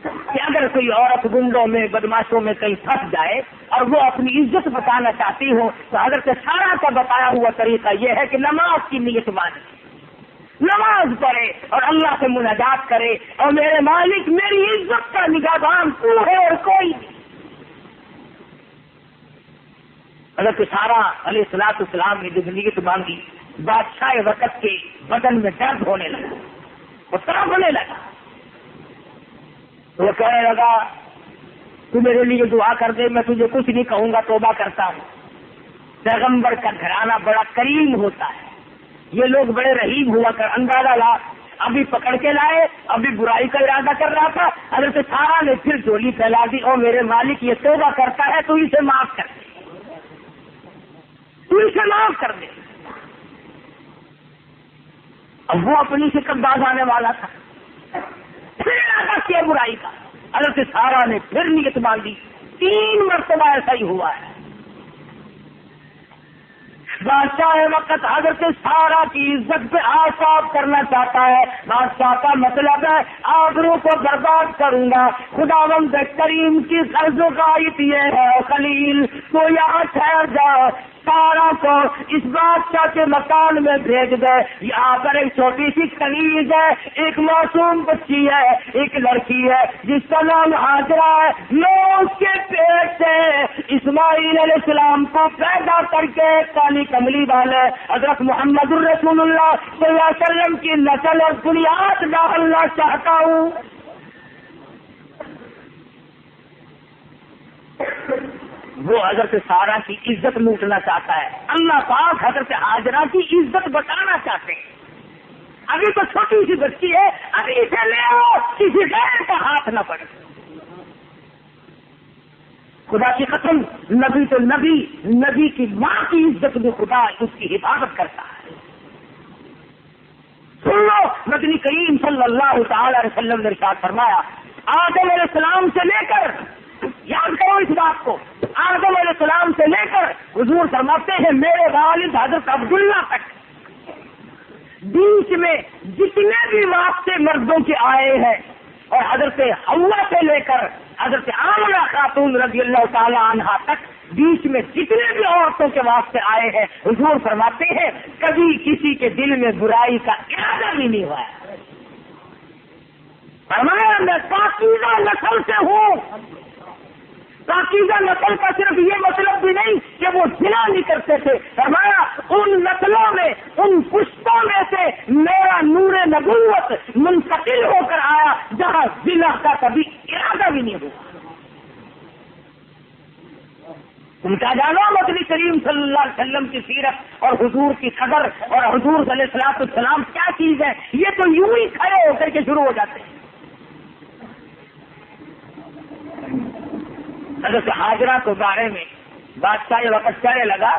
کہ اگر کوئی عورت گنڈوں میں بدماشوں میں کہیں پھنس جائے اور وہ اپنی عزت بتانا چاہتی ہو تو حضرت سارا کا بتایا ہوا طریقہ یہ ہے کہ نماز کی نیت مانے، نماز پڑھے اور اللہ سے مناجات کرے اور میرے مالک میری عزت کا نگہبان تو ہے اور کوئی نہیں۔ حضرت سارا علیہ السلام نے جب نیت مانگی، بادشاہ وقت کے بدن میں درد ہونے لگا، وہ طرف ہونے لگا، وہ کہنے لگا تو میرے لیے دعا کر دے، میں تجھے کچھ نہیں کہوں گا، توبہ کرتا ہوں۔ پیغمبر کا گھرانہ بڑا کریم ہوتا ہے، یہ لوگ بڑے رحیم ہوا کر، اندازہ لا، ابھی پکڑ کے لائے، ابھی برائی کا ارادہ کر رہا تھا، حضرت سارا نے پھر جھولی پھیلا دی، اور میرے مالک یہ توبہ کرتا ہے تو اسے معاف کر دے، تو اسے معاف کر دے۔ اب وہ اپنی سے کب باز آنے والا تھا، پھر ارادہ کیا برائی کا، حضرت سارا نے پھر نیت باندھی، 3 مرتبہ ایسا ہی ہوا ہے۔ بادشاہ وقت حضرت سارا کی عزت پہ آفتاب کرنا چاہتا ہے، بادشاہ کا مطلب ہے آبرو کو برباد کروں گا۔ خداوند کریم کی قرض و غائب یہ ہے خلیل تو یہاں ٹھہر جاؤ، سارا کو اس بادشاہ کے مکان میں بھیج دے، یہاں پر ایک چھوٹی سی کنیز ہے، ایک معصوم بچی ہے، ایک لڑکی ہے جس کا نام ہاجرہ ہے، میں اس کے پیٹ سے اسماعیل علیہ السلام کو پیدا کر کے کالی کملی والے حضرت محمد الرسول اللہ صلی اللہ علیہ وسلم کی نسل اور بنیاد ڈالنا چاہتا ہوں۔ وہ حضرت سارا کی عزت لوٹنا چاہتا ہے. اللہ پاک حضرت ہاجرہ کی عزت بچانا چاہتے ہیں. ابھی تو چھوٹی سی بچی ہے, ابھی اسے لے آؤ, کسی غیر کا ہاتھ نہ پڑے. خدا کی قسم, نبی تو نبی کی ماں کی عزت میں خدا اس کی حفاظت کرتا ہے. سن لو, نبی کریم صلی اللہ تعالی علیہ وسلم نے ارشاد فرمایا, آدم علیہ السلام سے لے کر, یاد کرو اس بات کو, آدم علیہ السلام سے لے کر حضور فرماتے ہیں میرے والد حضرت عبداللہ تک, بیچ میں جتنے بھی واسطے مردوں کے آئے ہیں, اور حضرت حوا سے لے کر حضرت آمنہ خاتون رضی اللہ تعالی عنہا تک بیچ میں جتنے بھی عورتوں کے واسطے آئے ہیں, حضور فرماتے ہیں کبھی کسی کے دل میں برائی کا ارادہ بھی نہیں ہوا ہے. فرمایا میں پاکیزہ نسل سے ہوں. پاکیزہ نسل کا صرف یہ مطلب بھی نہیں کہ وہ زنا نہیں کرتے تھے, فرمایا ان نسلوں میں, ان پشتوں میں سے میرا نور نبوت منتقل ہو کر آیا جہاں زنا کا کبھی ارادہ بھی نہیں ہوا. تم کیا جانو نبی کریم صلی اللہ علیہ وسلم کی سیرت اور حضور کی قدر اور حضور صلی اللہ علیہ وسلم کیا چیز ہے, یہ تو یوں ہی کھڑے ہو کر کے شروع ہو جاتے ہیں. حضرت ہاجرہ کے بارے میں بادشاہ یہ وقت کہنے لگا,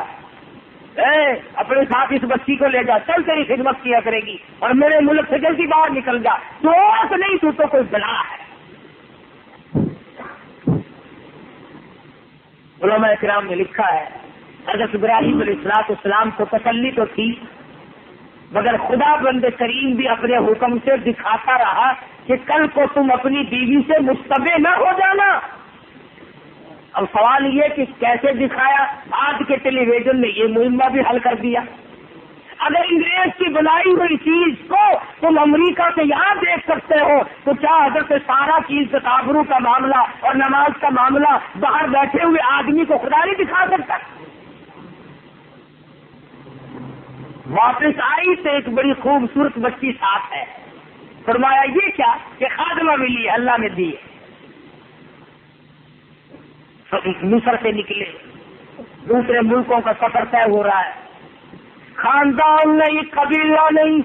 اپنے ساتھ اس بچی کو لے جا, چل تیری خدمت کیا کرے گی, اور میرے ملک سے جلدی باہر نکل جا, تو نہیں تو کوئی بلا ہے. علماء کرام نے لکھا ہے حضرت ابراہیم علیہ السلام کو تسلی تو تھی, مگر خدا بند کریم بھی اپنے حکم سے دکھاتا رہا کہ کل کو تم اپنی بیوی سے مشتبہ نہ ہو جانا. اب سوال یہ کہ کیسے دکھایا, آج کے ٹیلی ویژن نے یہ مہمہ بھی حل کر دیا. اگر انگریز کی بنائی ہوئی چیز کو تم امریکہ سے یہاں دیکھ سکتے ہو, تو کیا حضرت سارا کی عزت آبرو کا معاملہ اور نماز کا معاملہ باہر بیٹھے ہوئے آدمی کو خدا نہیں دکھا سکتا؟ واپس آئی تو ایک بڑی خوبصورت بچی ساتھ ہے. فرمایا یہ کیا کہ خادمہ ملی ہے, اللہ نے دی ہے. مصر سے نکلے, دوسرے ملکوں کا سفر طے ہو رہا ہے, خاندان نہیں, قبیلہ نہیں,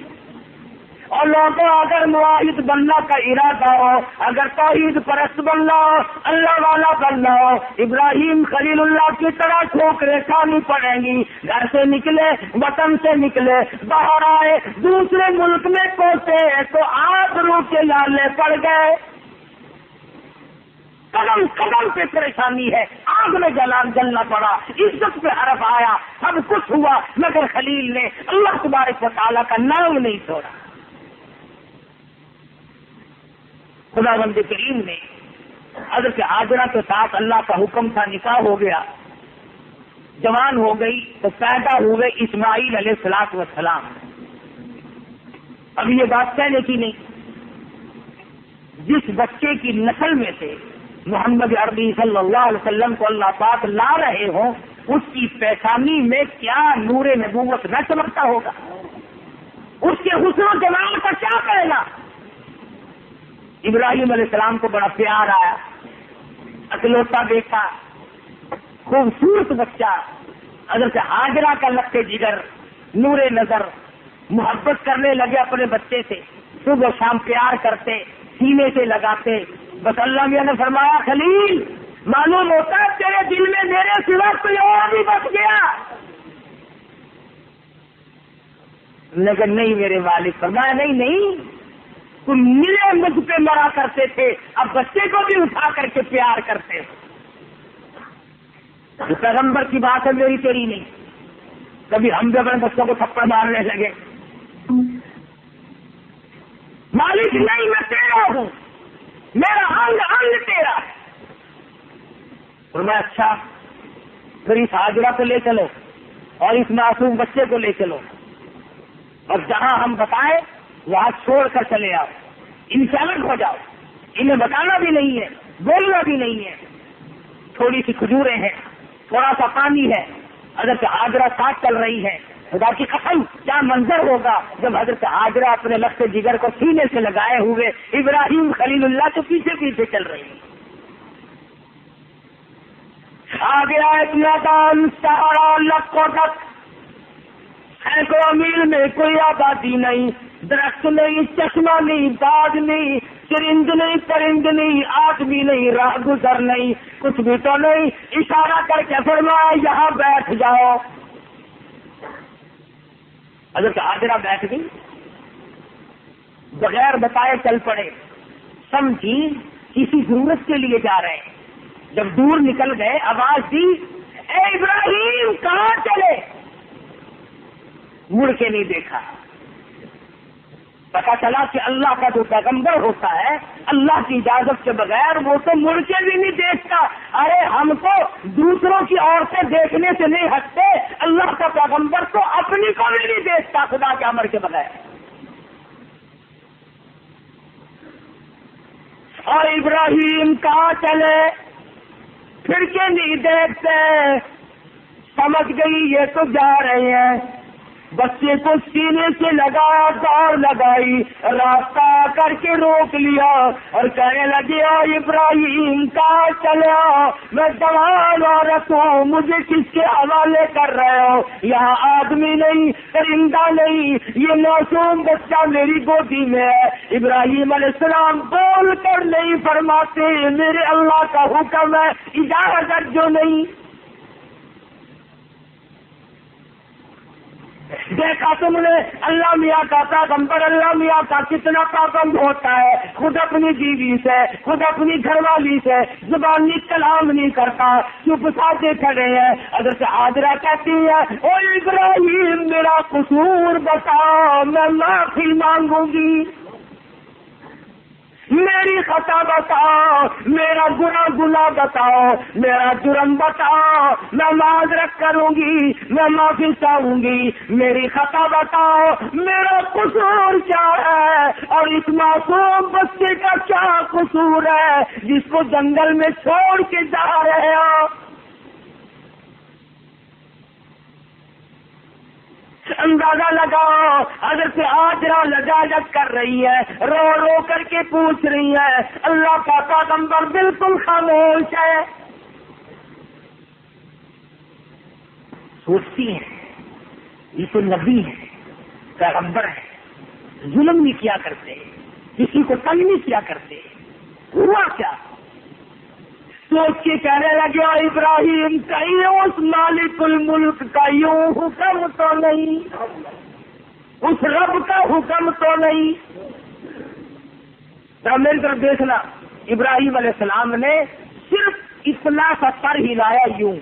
اور لوگوں اگر معاہد بننا کا ارادہ ہو, اگر توحید پرست بننا ہو, اللہ والا بننا ہو, ابراہیم خلیل اللہ کی طرح ٹھوکریں کھانی پڑیں گی. گھر سے نکلے, وطن سے نکلے, باہر آئے, دوسرے ملک میں پہنچے تو آبرو کے لالے پڑ گئے. قدم قدم پہ پریشانی ہے, آگ میں جلنا پڑا, عزت پہ حرف آیا, سب کچھ ہوا, مگر خلیل نے اللہ تبارک و تعالیٰ کا نام نہیں چھوڑا. خدا بند کریم نے حضرت ہاجرہ کے ساتھ اللہ کا حکم تھا, نکاح ہو گیا, جوان ہو گئی تو پیدا ہوئے اسماعیل علیہ السلام. اب یہ بات کہنے کی نہیں, جس بچے کی نسل میں سے محمد عربی صلی اللہ علیہ وسلم کو اللہ پاک لا رہے ہوں, اس کی پیشانی میں کیا نور نبوت نہ چمکتا ہوگا, اس کے حسن و جمال کا کیا کہنا. ابراہیم علیہ السلام کو بڑا پیار آیا, اکلوتا بیٹا, خوبصورت بچہ. حضرت ہاجرہ کا لگتے جگر, نور نظر, محبت کرنے لگے اپنے بچے سے, صبح شام پیار کرتے, سینے سے لگاتے. بس اللہ میاں نے فرمایا خلیل معلوم ہوتا ہے تیرے دل میں میرے سوا کوئی اور بھی بچ گیا. لیکن نہیں میرے والد. فرمایا نہیں, تم ملے مجھ پہ مرا کرتے تھے, اب بچے کو بھی اٹھا کر کے پیار کرتے ہو. پیغمبر کی بات ہے, میری تیری نہیں. کبھی ہم بھی اپنے بچوں کو تھپڑ مارنے لگے. مالک نہیں, میں تیرا ہوں, میرا انگ انگ تیرا ہے. فرمایا اچھا پھر اس ہاجرہ کو لے چلو اور اس معصوم بچے کو لے چلو, اور جہاں ہم بتائیں وہاں چھوڑ کر چلے آؤ, ان سے الگ ہو جاؤ. انہیں بتانا بھی نہیں ہے, بولنا بھی نہیں ہے. تھوڑی سی کھجوریں ہیں, تھوڑا سا پانی ہے, حضرت ہاجرہ ساتھ چل رہی ہے. خدا کی قسم کیا منظر ہوگا جب حضرت ہاجرہ اپنے لخت جگر کو سینے سے لگائے ہوئے ابراہیم خلیل اللہ کے پیچھے پیچھے چل رہی ہے. آ گیا ایک میدان سہارا لکھوں تک، سینکڑوں میل میں کوئی آبادی نہیں، درخت نہیں، چشمہ نہیں، باغ نہیں، چرند نہیں، پرند نہیں، آدمی نہیں، راہ گزر نہیں، کچھ بھی تو نہیں۔ اشارہ کر کے فرمایا یہاں بیٹھ جاؤ۔ حضرت حاجرہ بیٹھ گئی، بغیر بتائے چل پڑے، سمجھی کسی ضرورت کے لیے جا رہے ہیں۔ جب دور نکل گئے آواز دی، اے ابراہیم کہاں چلے؟ مڑ کے نہیں دیکھا۔ پتا چلا کہ اللہ کا جو پیغمبر ہوتا ہے اللہ کی اجازت کے بغیر وہ تو مڑ کے بھی نہیں دیکھتا۔ ارے ہم تو دوسروں کی عورتیں دیکھنے سے نہیں ہٹتے، اللہ کا پیغمبر تو اپنی کو بھی نہیں دیکھتا خدا کے امر کے بغیر۔ اور ابراہیم کہاں چلے؟ پھر کے نہیں دیکھتے، سمجھ گئی یہ تو جا رہے ہیں۔ بچے کو سینے سے لگا، دوڑ لگائی، راستہ کر کے روک لیا اور کہنے لگے ابراہیم کہاں چلے ہو؟ میں جوان عورت ہوں، مجھے کس کے حوالے کر رہے ہو؟ یہاں آدمی نہیں، پرندہ نہیں، یہ معصوم بچہ میری گودی میں ہے۔ ابراہیم علیہ السلام بول کر نہیں فرماتے میرے اللہ کا حکم ہے، اجازت جو نہیں۔ دیکھا تم نے اللہ میاں کا پیغمبر اللہ میاں کا کتنا پابند ہوتا ہے، خود اپنی بیوی سے، خود اپنی گھر والی سے زبانی کلام نہیں کرتا، چپ سادے کھڑے ہیں۔ حضرت حاجرہ کہتی ہے او ابراہیم میرا قصور بتاؤ، میں معافی مانگوں گی، میری خطا بتاؤ، میرا گناہ بتاؤ، میرا جرم بتاؤ، میں معذرت کروں گی، میں معافی چاہوں گی، میری خطا بتاؤ، میرا قصور کیا ہے اور اس معصوم بچے کا کیا قصور ہے جس کو جنگل میں چھوڑ کے جا رہے ہو؟ اندازہ لگاؤ حضرت حاجرہ لجاجت کر رہی ہے، رو رو کر کے پوچھ رہی ہے، اللہ کا پیغمبر بالکل خاموش ہے۔ سوچتی ہیں یہ تو نبی ہے، پیغمبر ہے، ظلم نہیں کیا کرتے، کسی کو تنگ نہیں کیا کرتے، ہوا کیا؟ سوچ کے کہنے لگے ابراہیم کہیں اس مالک الملک کا یوں حکم تو نہیں، اس رب کا حکم تو نہیں؟ ذرا میری طرف دیکھنا، ابراہیم علیہ السلام نے صرف اتنا سا سر ہلایا، یوں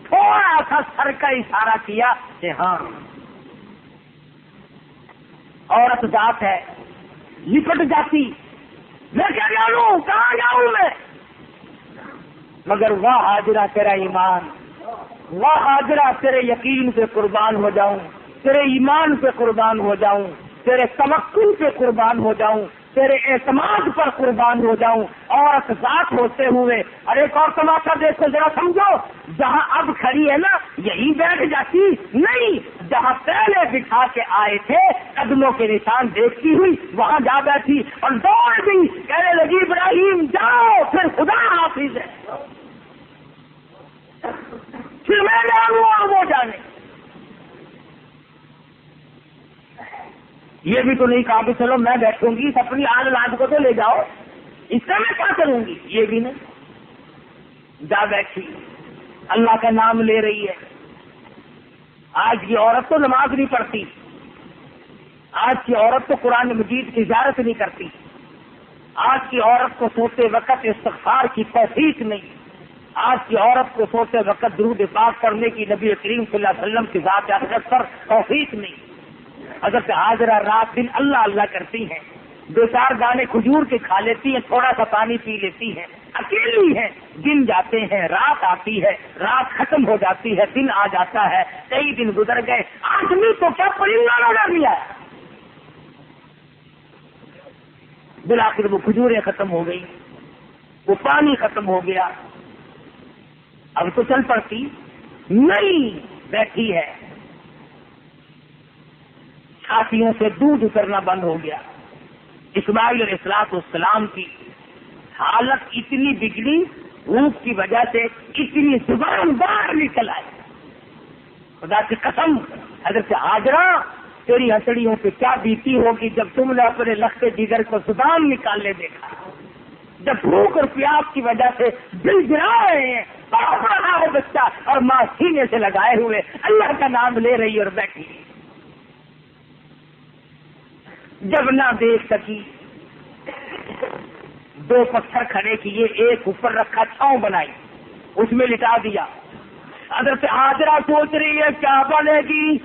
تھوڑا سا سر کا اشارہ کیا کہ ہاں عورت ذات ہے، لپٹ جاتی، میں کیا جانوں کہاں جاؤں میں؟ مگر واہ حاجرہ تیرا ایمان، واہ حاجرہ تیرے یقین پہ قربان ہو جاؤں، تیرے ایمان پہ قربان ہو جاؤں، تیرے توکل پہ قربان ہو جاؤں، تیرے اعتماد پر قربان ہو جاؤں۔ عورت ذات ہوتے ہوئے، اور ایک اور تماشا دیکھو ذرا سمجھو، جہاں اب کھڑی ہے نا یہی بیٹھ جاتی نہیں، جہاں پہلے بٹھا کے آئے تھے قدموں کے نشان دیکھتی ہوئی وہاں جا بیٹھی اور دوڑ گئی، کہنے لگی ابراہیم جاؤ، پھر خدا حافظ ہے، پھر میں جانوں اور وہ جانے۔ یہ بھی تو نہیں کہا کہ چلو میں بیٹھوں گی، اپنی آل لاد کو تو لے جاؤ، اس سے میں کیا کروں گی؟ یہ بھی نہیں، جا بیٹھی، اللہ کا نام لے رہی ہے۔ آج کی عورت تو نماز نہیں پڑھتی، آج کی عورت تو قرآن مجید کی زیارت نہیں کرتی، آج کی عورت کو سوتے وقت استغفار کی توفیق نہیں، آج کی عورت کو سوتے وقت درود پاک کرنے کی نبی کریم صلی اللہ علیہ وسلم کی ذات اقدس پر توفیق نہیں۔ حضرت حاجرہ رات دن اللہ اللہ کرتی ہیں، دو چار دانے کھجور کے کھا لیتی ہیں، تھوڑا سا پانی پی لیتی ہیں، اکیلی ہیں، دن جاتے ہیں، رات آتی ہے، رات ختم ہو جاتی ہے، دن آ جاتا ہے، کئی دن گزر گئے، آدمی تو کیا پرندہ نظر نہیں آیا۔ بالآخر وہ کھجوریں ختم ہو گئی، وہ پانی ختم ہو گیا، اب تو چل پڑتی نہیں، بیٹھی ہے، چھاتیوں سے دودھ اترنا بند ہو گیا۔ اسماعیل علیہ السلام کی حالت اتنی بگڑی بھوک کی وجہ سے اتنی زبان باہر نکل آئی. خدا کی قسم حضرت ہاجرہ تیری ہتھیلیوں پہ کیا بیتی ہوگی جب تم نے اپنے لخت جگر کو زبان نکالنے دیکھا. جب بھوک اور پیاس کی وجہ سے دل گرا رہے ہیں, بڑھ رہا ہے بچہ اور ماں سینے سے لگائے ہوئے اللہ کا نام لے رہی اور بیٹھی. جب نہ دیکھ سکی, دو پتھر کھڑے کیے, ایک اوپر رکھا, چھاؤں بنائی, اس میں لٹا دیا. حضرت ہاجرہ سوچ رہی ہے کیا بنے گی.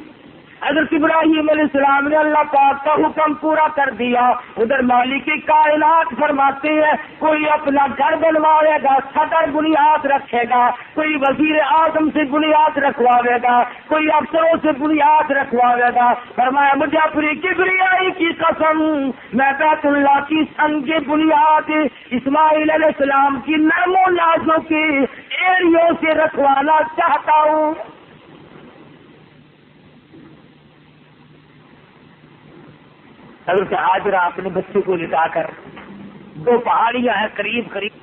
حضرت ابراہیم علیہ السلام نے اللہ پاک کا حکم پورا کر دیا. ادھر مالک کائنات فرماتے ہیں کوئی اپنا گھر بنواوے گا, سطر بنیاد رکھے گا, کوئی وزیر اعظم سے بنیاد رکھواوے گا, کوئی افسروں سے بنیاد رکھواوے گا. فرمایا مجھے اپنی کبریائی کی قسم, میں بیت اللہ کی سنگ بنیاد اسماعیل علیہ السلام کی نرم و نازک ایڑیوں سے رکھوانا چاہتا ہوں. حضرت ہاجرہ اپنے بچے کو لٹا کر, دو پہاڑیاں ہیں قریب قریب,